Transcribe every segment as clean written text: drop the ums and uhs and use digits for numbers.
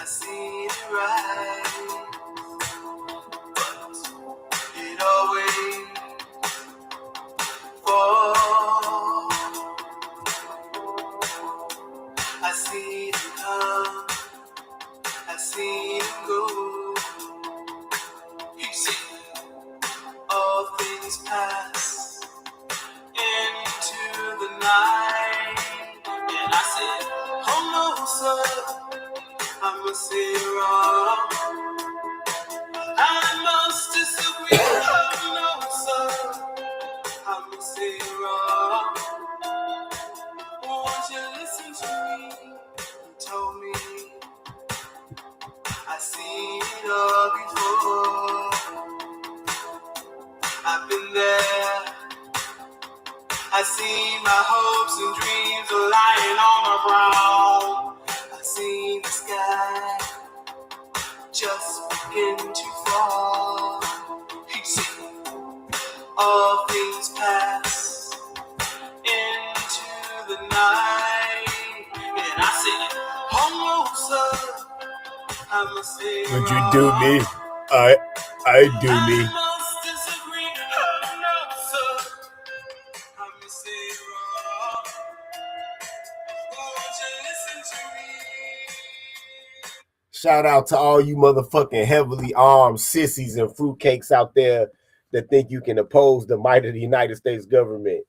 see it right, but it always falls. I see it come, I see it go. You see, all things pass into the night, and I said, oh no, sir, I must say wrong. I must disagree. Oh no, sir, I must say wrong. Won't you listen to me? You told me I seen it all before. I've been there. I see my hopes and dreams are lying on the ground. I see the sky just begin to fall. You see, all things pass into the night, and I said, oh no, sir, I must say, would you do me? I do me. I must disagree. Oh no, sir, I must say wrong. Won't you listen to me? Shout out to all you motherfucking heavily armed sissies and fruitcakes out there that think you can oppose the might of the United States government.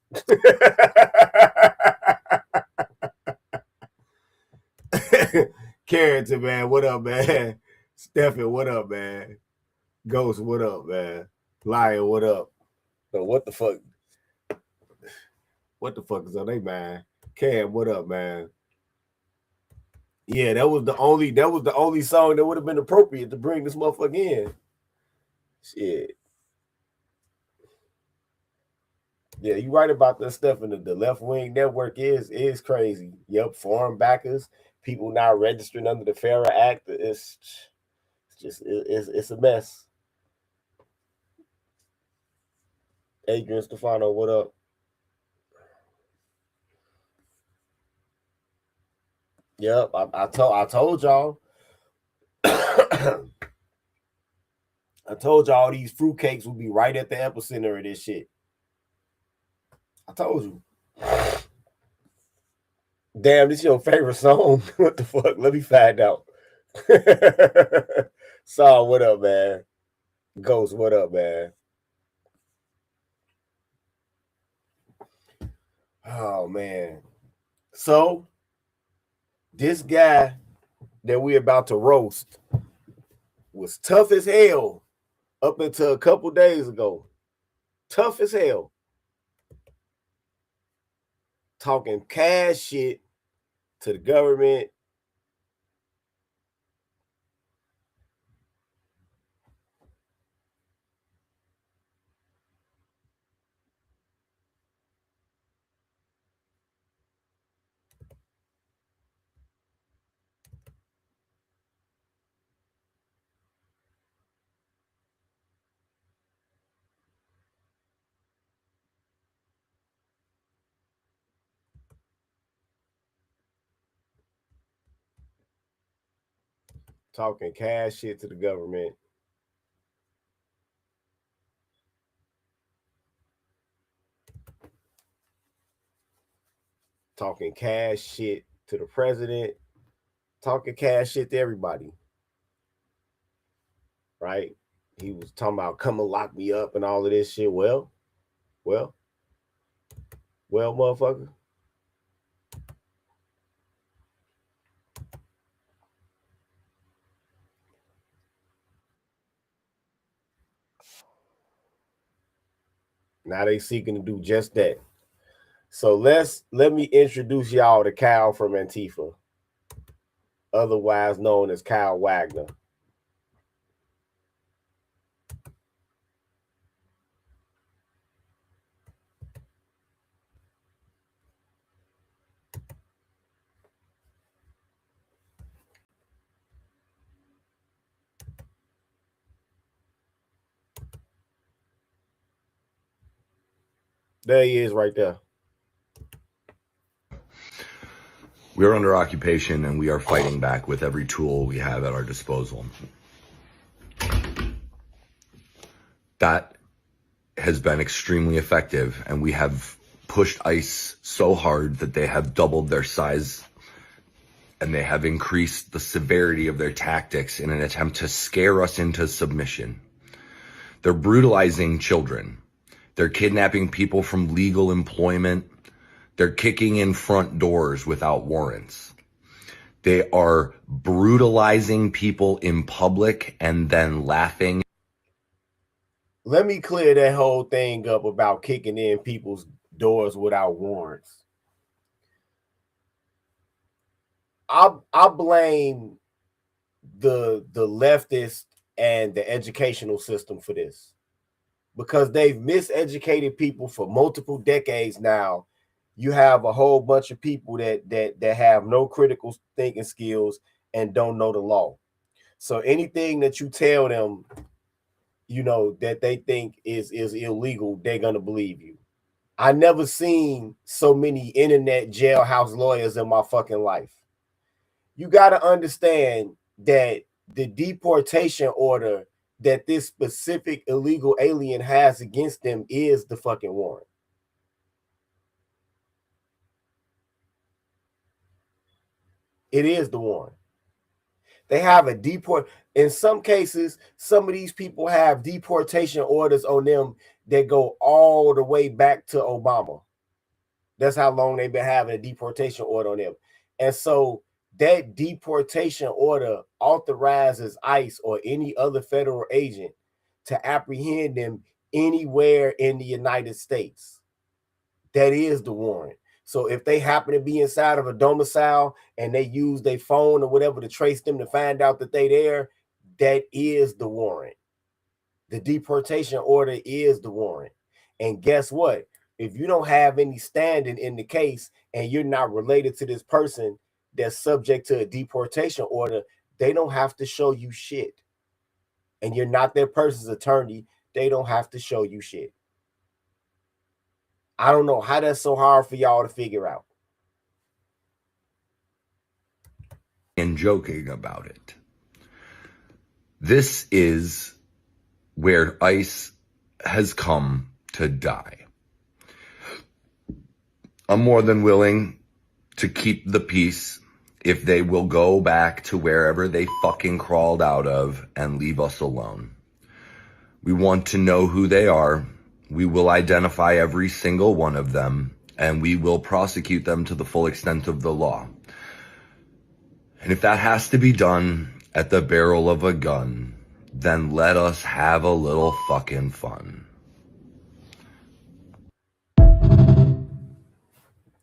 Carrington, man, what up, man? Stephen, what up, man? Ghost, what up, man? Lion, what up? So what the fuck? What the fuck is on they mind? Cam, what up, man? Yeah, that was the only song that would have been appropriate to bring this motherfucker in. Shit. Yeah, you right about that stuff. And the left wing network is crazy. Yep, foreign backers, people now registering under the FARA Act. It's a mess. Adrian Stefano, what up? Yep, I told y'all. I told y'all these fruitcakes would be right at the epicenter of this shit. I told you. Damn, this your favorite song? What the fuck? Let me find out. Saul, what up, man? Ghost, what up, man? Oh, man. So, this guy that we about to roast was tough as hell up until a couple days ago. Tough as hell. Talking cash shit to the government. Talking cash shit to the government. Talking cash shit to the president. Talking cash shit to everybody. Right? He was talking about come and lock me up and all of this shit. Well, motherfucker. Now they seeking to do just that. So let me introduce y'all to Kyle from ANTIFA, otherwise known as Kyle Wagner. There he is right there. We are under occupation and we are fighting back with every tool we have at our disposal. That has been extremely effective, and we have pushed ICE so hard that they have doubled their size and they have increased the severity of their tactics in an attempt to scare us into submission. They're brutalizing children. They're kidnapping people from legal employment. They're kicking in front doors without warrants. They are brutalizing people in public and then laughing. Let me clear that whole thing up about kicking in people's doors without warrants. I blame the leftist and the educational system for this, because they've miseducated people for multiple decades now. You have a whole bunch of people that have no critical thinking skills and don't know the law. So anything that you tell them, you know, that they think is illegal, they're gonna believe you. I never seen so many internet jailhouse lawyers in my fucking life. You got to understand that the deportation order that this specific illegal alien has against them is the fucking warrant. It is the warrant. They have a deport. In some cases, some of these people have deportation orders on them that go all the way back to Obama. That's how long they've been having a deportation order on them. And so that deportation order authorizes ICE or any other federal agent to apprehend them anywhere in the United States. That is the warrant. So if they happen to be inside of a domicile and they use their phone or whatever to trace them to find out that they there, that is the warrant. The deportation order is the warrant. And guess what? If you don't have any standing in the case and you're not related to this person that's subject to a deportation order, they don't have to show you shit. And you're not their person's attorney, they don't have to show you shit. I don't know how that's so hard for y'all to figure out. And joking about it. This is where ICE has come to die. I'm more than willing to keep the peace if they will go back to wherever they fucking crawled out of and leave us alone. We want to know who they are. We will identify every single one of them, and we will prosecute them to the full extent of the law. And if that has to be done at the barrel of a gun, then let us have a little fucking fun.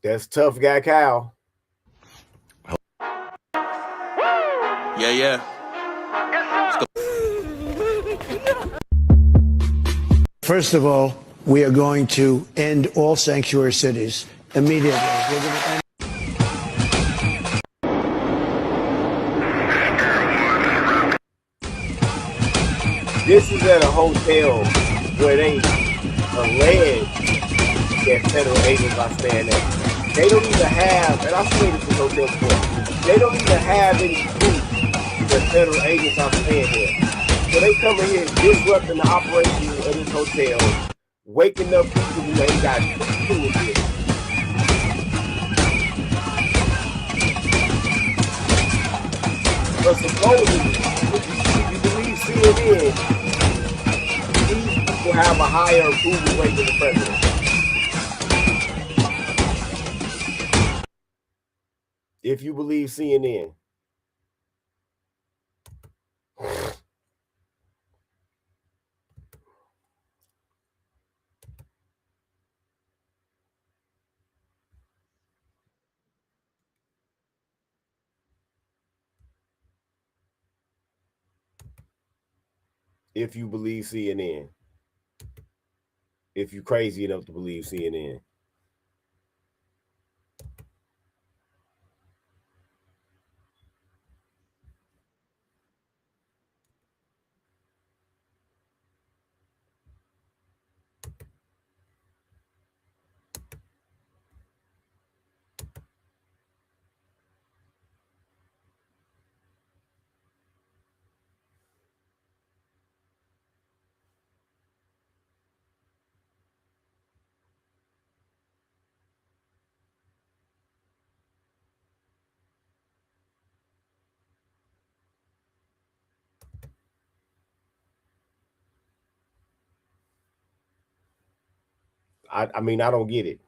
That's tough guy Kyle. Yeah. First of all, we are going to end all sanctuary cities immediately. We're going to end. This is at a hotel where they allege that federal agents are staying there. They don't even have, and I've stayed at this hotel before, they don't even have any proof that federal agents are staying here. So they come in here disrupting the operation of this hotel, waking up people who ain't got shit to do with it. But supposedly, if you believe CNN, these people have a higher approval rate than the president. If you believe CNN. If you believe CNN. If you're crazy enough to believe CNN. I mean, I don't get it.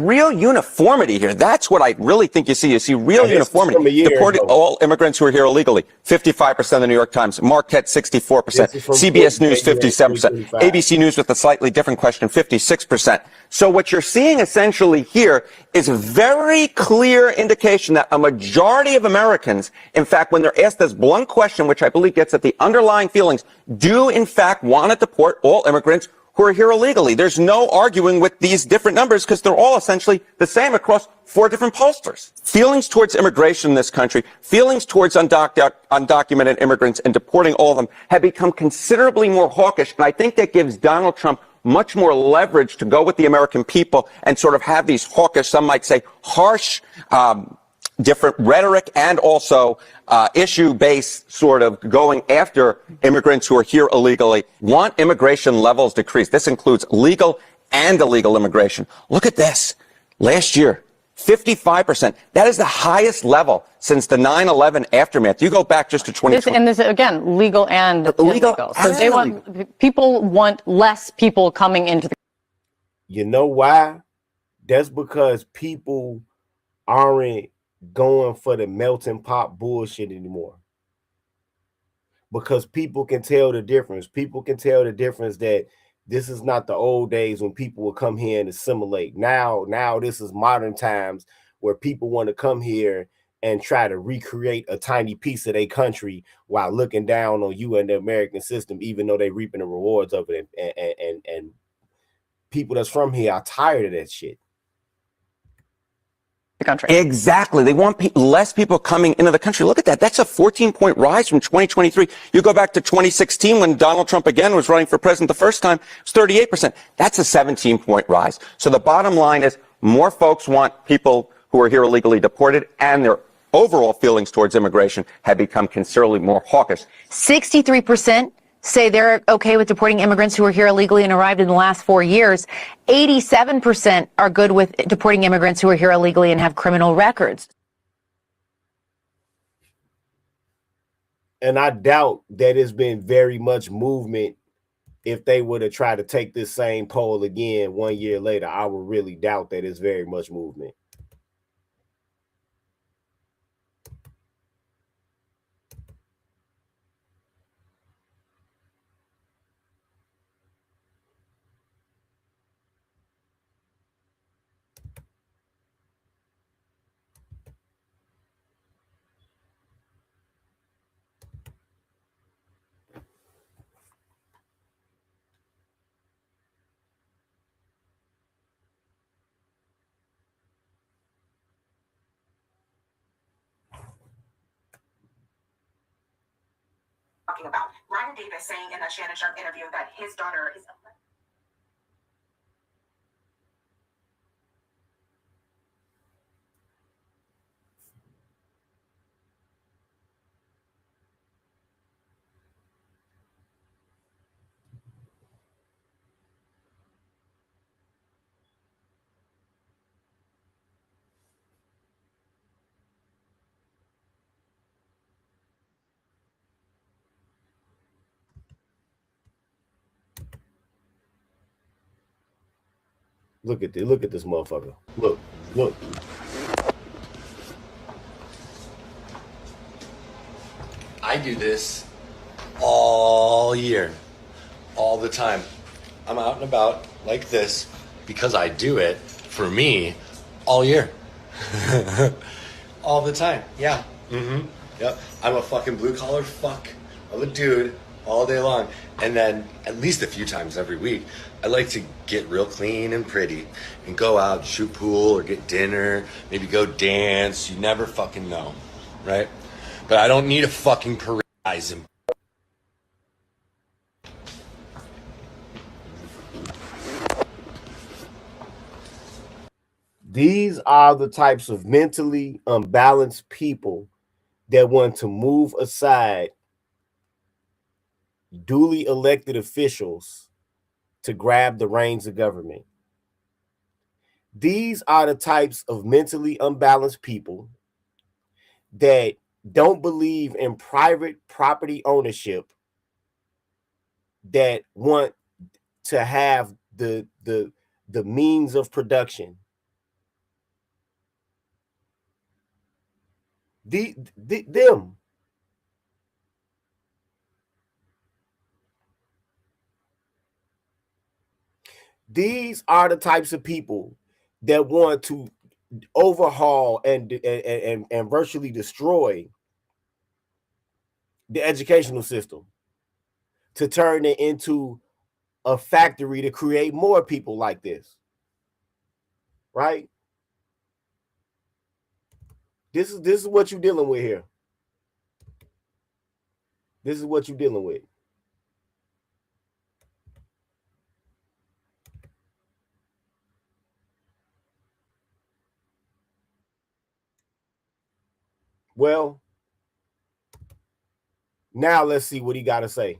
Real uniformity here. That's what I really think you see. You see real uniformity. Deported all immigrants who are here illegally. 55% of the New York Times. Marquette, 64%. CBS News, 57%. ABC News with a slightly different question, 56%. So what you're seeing essentially here is a very clear indication that a majority of Americans, in fact, when they're asked this blunt question, which I believe gets at the underlying feelings, do in fact want to deport all immigrants who are here illegally. There's no arguing with these different numbers because they're all essentially the same across 4 different pollsters. Feelings towards immigration in this country, feelings towards undocumented immigrants and deporting all of them have become considerably more hawkish. And I think that gives Donald Trump much more leverage to go with the American people and sort of have these hawkish, some might say harsh, different rhetoric and also issue-based sort of going after immigrants who are here illegally. Want immigration levels decreased. This includes legal and illegal immigration. Look at this. Last year, 55%. That is the highest level since the 9/11 aftermath. You go back just to 2020. And this, again, legal and illegal. So they people want less people coming into the. You know why? That's because people aren't going for the melting pot bullshit anymore, because people can tell the difference. People can tell the difference that this is not the old days when people would come here and assimilate. Now this is modern times where people want to come here and try to recreate a tiny piece of their country while looking down on you and the American system, even though they're reaping the rewards of it. And people that's from here are tired of that shit. The country. Exactly. They want less people coming into the country. Look at that. That's a 14-point rise from 2023. You go back to 2016 when Donald Trump again was running for president the first time, it was 38%. That's a 17-point rise. So the bottom line is more folks want people who are here illegally deported, and their overall feelings towards immigration have become considerably more hawkish. 63% say they're okay with deporting immigrants who are here illegally and arrived in the last 4 years. 87% are good with deporting immigrants who are here illegally and have criminal records. And I doubt that it's been very much movement. If they were to try to take this same poll again 1 year later, I would really doubt that it's very much movement. Talking about Ryan Davis saying in a Shannon Sharp interview that his daughter is. Look at this motherfucker. Look. I do this all year, all the time. I'm out and about like this because I do it for me all year. All the time. Yeah. Mm-hmm. Yep. I'm a fucking blue collar fuck of a dude all day long. And then at least a few times every week, I like to get real clean and pretty and go out, shoot pool or get dinner, maybe go dance. You never fucking know, right? But I don't need a fucking parade. These are the types of mentally unbalanced people that want to move aside duly elected officials to grab the reins of government. These are the types of mentally unbalanced people that don't believe in private property ownership, that want to have the means of production. Them. These are the types of people that want to overhaul and virtually destroy the educational system to turn it into a factory to create more people like this. Right? This is what you're dealing with here. This is what you're dealing with. Well, now let's see what he got to say.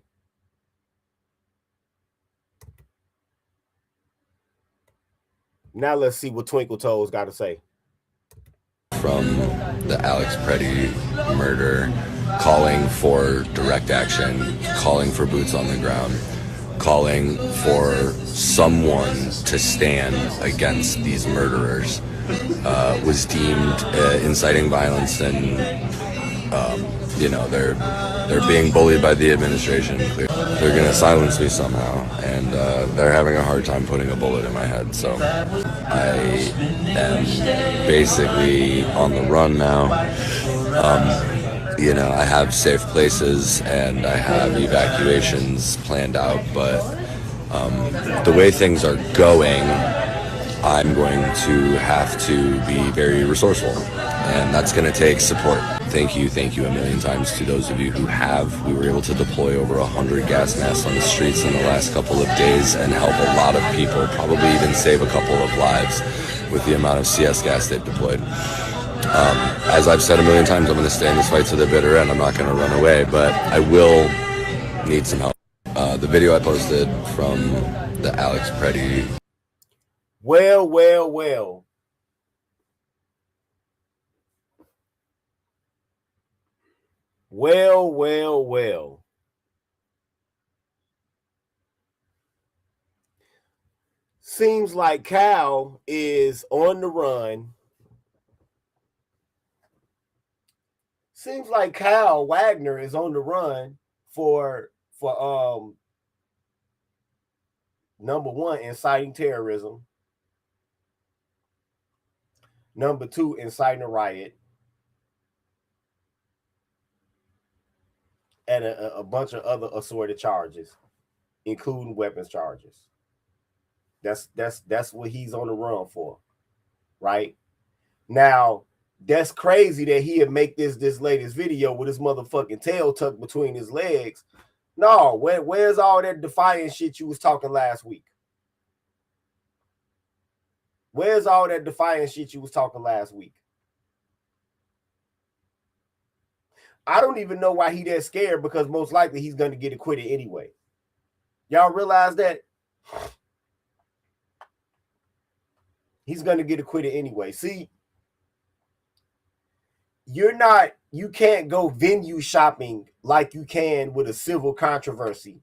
Now let's see what Twinkle Toes got to say. From the Alex Preddy murder, calling for direct action, calling for boots on the ground, calling for someone to stand against these murderers, was deemed inciting violence, and they're being bullied by the administration. They're going to silence me somehow, and they're having a hard time putting a bullet in my head. So I am basically on the run now. I have safe places and I have evacuations planned out, but the way things are going, I'm going to have to be very resourceful, and that's going to take support. Thank you a million times to those of you who have. We were able to deploy over 100 gas masks on the streets in the last couple of days and help a lot of people, probably even save a couple of lives with the amount of CS gas they've deployed. As I've said a million times, I'm going to stay in this fight to the bitter end. I'm not going to run away, but I will need some help. The video I posted from the Alex Preddy. Well. Seems like Kyle is on the run. Seems like Kyle Wagner is on the run for number one, inciting terrorism. Number two, inciting a riot. And a bunch of other assorted charges, including weapons charges. That's what he's on the run for, right? Now, that's crazy that he'd make this latest video with his motherfucking tail tucked between his legs. No, where's all that defiant shit you was talking last week? Where's all that defiant shit you was talking last week? I don't even know why he that scared, because most likely he's going to get acquitted anyway. Y'all realize that? He's going to get acquitted anyway. See, you can't go venue shopping like you can with a civil controversy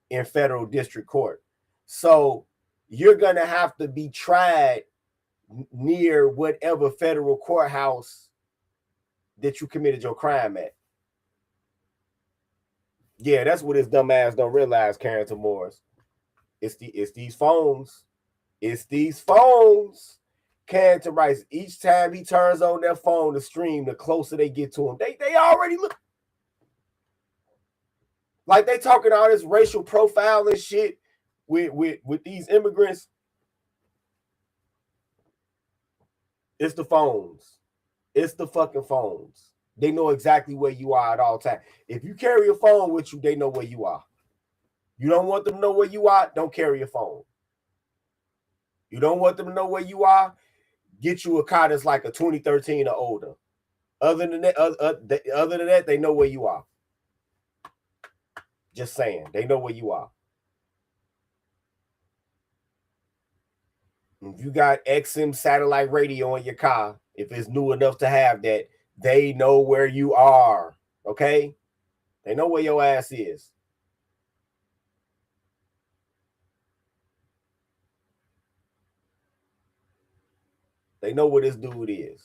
in federal district court. So you're going to have to be tried near whatever federal courthouse that you committed your crime at. Yeah, that's what his dumb ass don't realize, Carrington Morris. It's these phones. It's these phones. Carrington writes, each time he turns on their phone to stream, the closer they get to him. They already look like they talking all this racial profiling shit with these immigrants. It's the phones. It's the fucking phones. They know exactly where you are at all times. If you carry a phone with you, they know where you are. You don't want them to know where you are, don't carry your phone. You don't want them to know where you are, get you a car that's like a 2013 or older. Other than that, they know where you are. Just saying, they know where you are. If you got XM satellite radio in your car, if it's new enough to have that, they know where you are. Okay? They know where your ass is. They know where this dude is.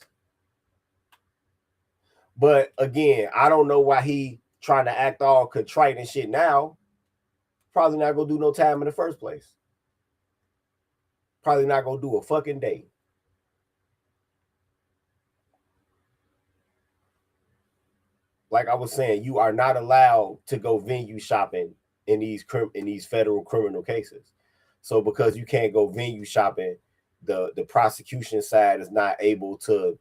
But again, I don't know why he trying to act all contrite and shit now. Probably not gonna do no time in the first place. Probably not gonna do a fucking day. Like I was saying, you are not allowed to go venue shopping in these federal criminal cases. So because you can't go venue shopping, the prosecution side is not able to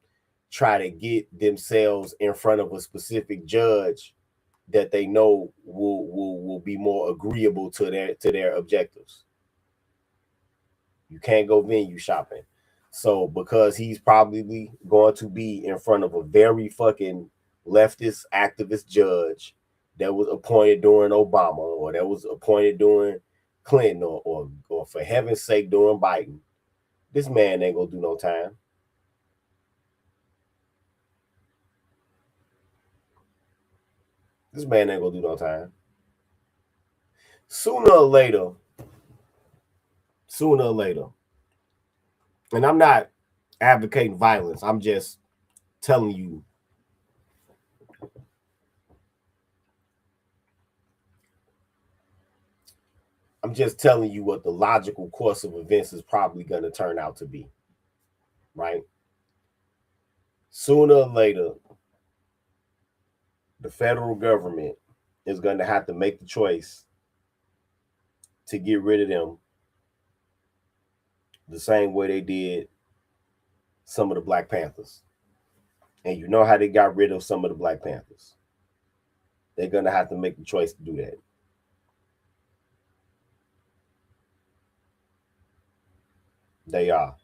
try to get themselves in front of a specific judge that they know will be more agreeable to their objectives. You can't go venue shopping. So because he's probably going to be in front of a very fucking leftist activist judge that was appointed during Obama, or that was appointed during Clinton, or for heaven's sake during Biden, this man ain't gonna do no time. This man ain't gonna do no time. Sooner or later, and I'm not advocating violence, I'm just telling you what the logical course of events is probably going to turn out to be, right? Sooner or later, the federal government is going to have to make the choice to get rid of them the same way they did some of the Black Panthers. And you know how they got rid of some of the Black Panthers. They're going to have to make the choice to do that. They are.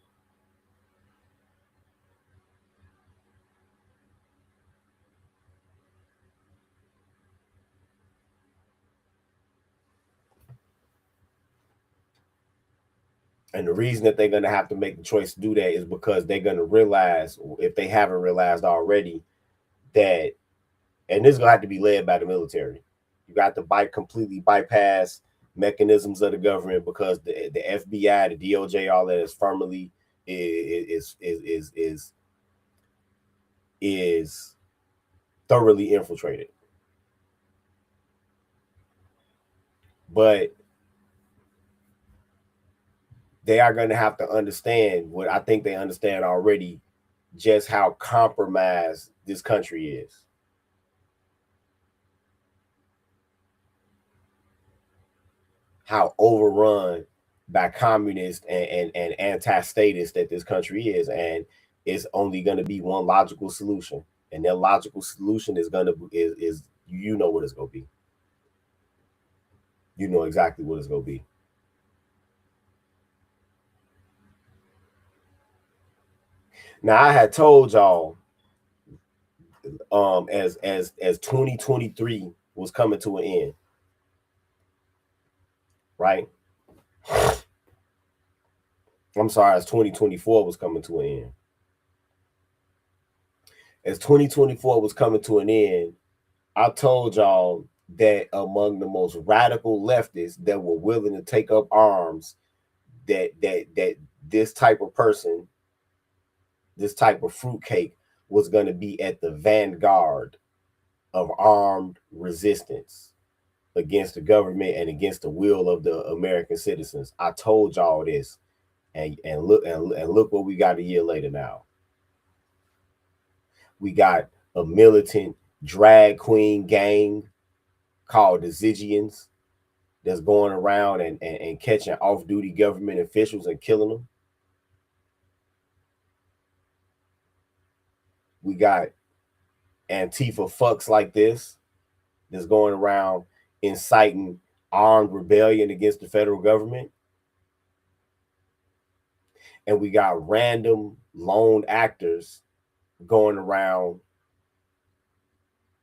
And the reason that they're going to have to make the choice to do that is because they're going to realize, if they haven't realized already, that, and this is going to have to be led by the military. You got to completely bypass mechanisms of the government, because the FBI, the DOJ, all that is firmly is thoroughly infiltrated. But they are going to have to understand, what I think they understand already, just how compromised this country is. How overrun by communists and anti-statists that this country is. And it's only going to be one logical solution. And their logical solution is you know what it's going to be. You know exactly what it's going to be. Now, I had told y'all, as 2023 was coming to an end, right? I'm sorry, as 2024 was coming to an end. As 2024 was coming to an end, I told y'all that among the most radical leftists that were willing to take up arms, that this type of person, this type of fruitcake, was going to be at the vanguard of armed resistance against the government and against the will of the American citizens. I told y'all this, and look what we got a year later now. We got a militant drag queen gang called the Zygians that's going around and catching off-duty government officials and killing them. We got Antifa fucks like this that's going around inciting armed rebellion against the federal government. and we got random lone actors going around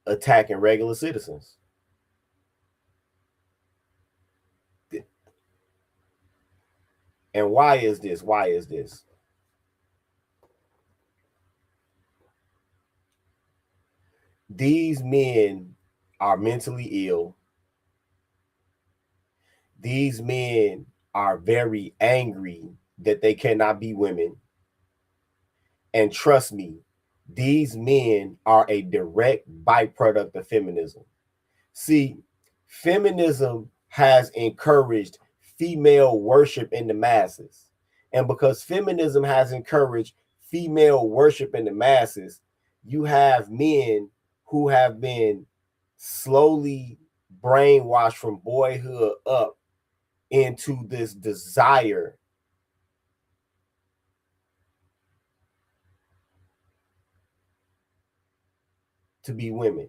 attacking regular citizens. And why is this? Why is this? These men are mentally ill. These men are very angry that they cannot be women. And trust me, these men are a direct byproduct of feminism. See, feminism has encouraged female worship in the masses. And because feminism has encouraged female worship in the masses, you have men who have been slowly brainwashed from boyhood up into this desire to be women.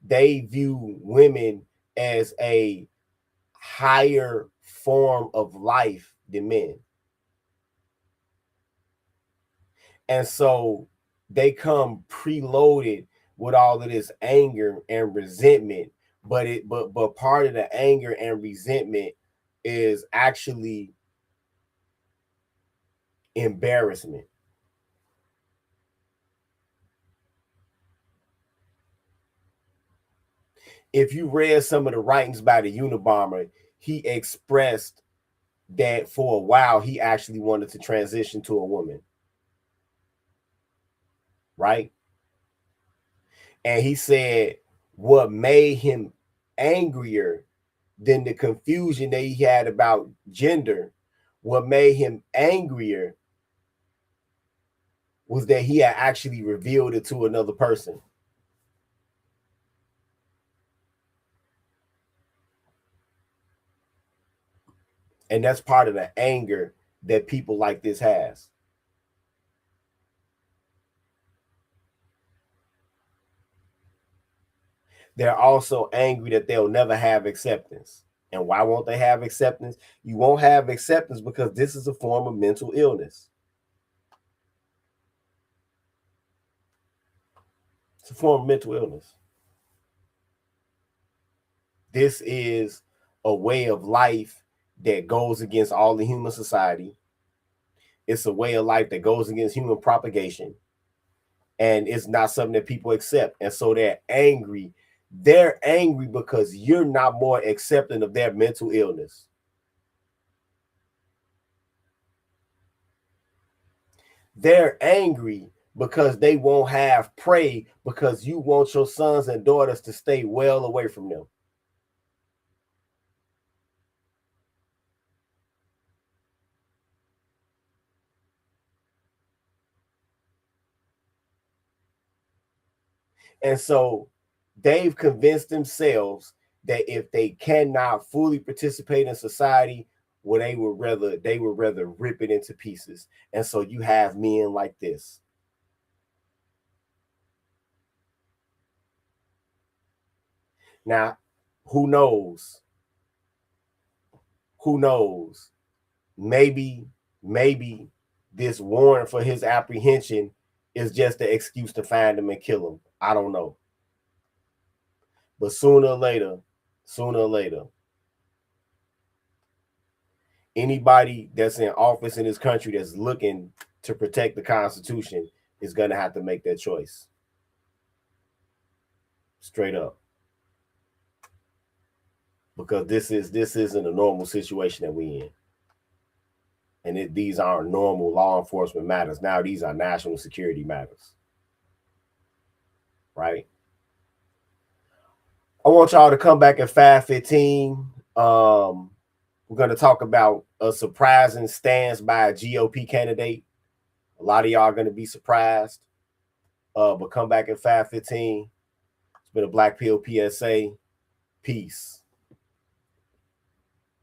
They view women as a higher form of life than men. And so they come preloaded with all of this anger and resentment, but part of the anger and resentment is actually embarrassment. If you read some of the writings by the Unabomber, he expressed that for a while he actually wanted to transition to a woman. Right? And he said what made him angrier than the confusion that he had about gender, what made him angrier was that he had actually revealed it to another person. And that's part of the anger that people like this has. They're also angry that they'll never have acceptance. And why won't they have acceptance? You won't have acceptance because this is a form of mental illness. It's a form of mental illness. This is a way of life that goes against all the human society. It's a way of life that goes against human propagation. And it's not something that people accept. And so they're angry. They're angry because you're not more accepting of their mental illness. They're angry because they won't have prey because you want your sons and daughters to stay well away from them. And so they've convinced themselves that if they cannot fully participate in society, well, they would rather rip it into pieces. And so you have men like this. Now, who knows? Who knows? Maybe this warrant for his apprehension is just an excuse to find him and kill him. I don't know. But sooner or later, anybody that's in office in this country that's looking to protect the Constitution is going to have to make that choice. Straight up. Because this isn't a normal situation that we're in. And these aren't normal law enforcement matters. Now these are national security matters. Right? I want y'all to come back at 5:15. We're going to talk about a surprising stance by a GOP candidate. A lot of y'all are going to be surprised. But come back at 5:15. It's been a Black Pill PSA. Peace.